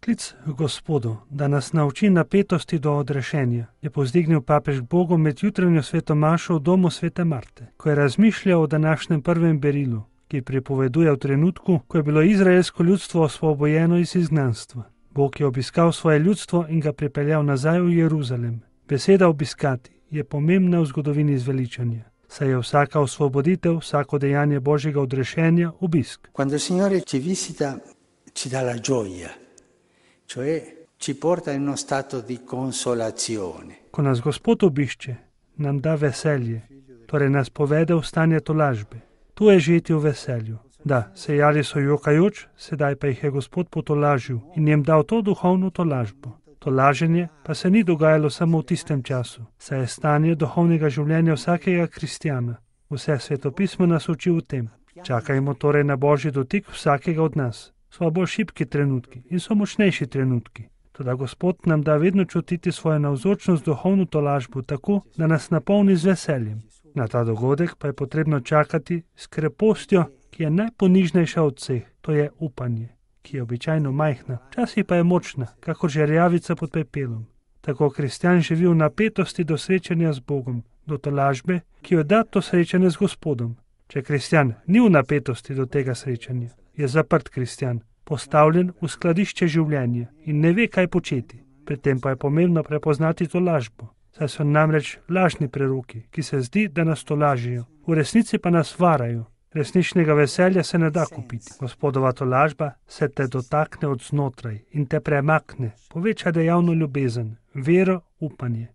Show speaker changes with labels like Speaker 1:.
Speaker 1: Klic k Gospodu, da nas nauči napetosti do odrešenja, je povzdignil papež k Bogu med jutranjo sveto mašo v domu svete Marte, ko je razmišljal o današnjem prvem berilu, ki pripoveduje v trenutku, ko je bilo izraelsko ljudstvo osvobojeno iz izgnanstva. Bog je obiskal svoje ljudstvo in ga pripeljal nazaj v Jeruzalem. Beseda obiskati je pomembna v zgodovini zveličanja, saj je vsaka osvoboditev, vsako dejanje Božjega odrešenja obisk.
Speaker 2: Quando il Signore ci visita, ci dà la gioia, cioè ci porta in uno stato di consolazione.
Speaker 1: Ko nas Gospod obišče, nam da veselje, torej nas povede v stanje tolažbe. Tu je žeti v veselju. Da, sejali so jokajoč, sedaj pa jih je Gospod potolažil in jim dal to duhovno tolažbo. Tolaženje pa se ni dogajalo samo v tistem času, saj je stanje duhovnega življenja vsakega kristjana. Vse svetopismo nas uči v tem. Čakajmo torej na Božji dotik vsakega od nas. So bolj šibki trenutki in so močnejši trenutki. Toda Gospod nam da vedno čutiti svojo navzočnost duhovno tolažbo tako, da nas napolni z veseljem. Na ta dogodek pa je potrebno čakati s krepostjo, ki je najponižnejša od vseh, to je upanje, ki je običajno majhna, včasih pa je močna, kakor žerjavica pod pepelom. Tako kristjan živi v napetosti do srečanja z Bogom, do tolažbe, ki jo da to srečanje z Gospodom. Če kristjan ni v napetosti do tega srečanja, je zaprt kristjan, postavljen v skladišče življenja in ne ve, kaj početi. Pri tem pa je pomembno prepoznati tolažbo, saj so namreč lažni preroki, ki se zdi, da nas tolažijo, v resnici pa nas varajo. Resničnega veselja se ne da kupiti. Gospodova tolažba se te dotakne od znotraj in te premakne, poveča dejavno ljubezen, vero, upanje.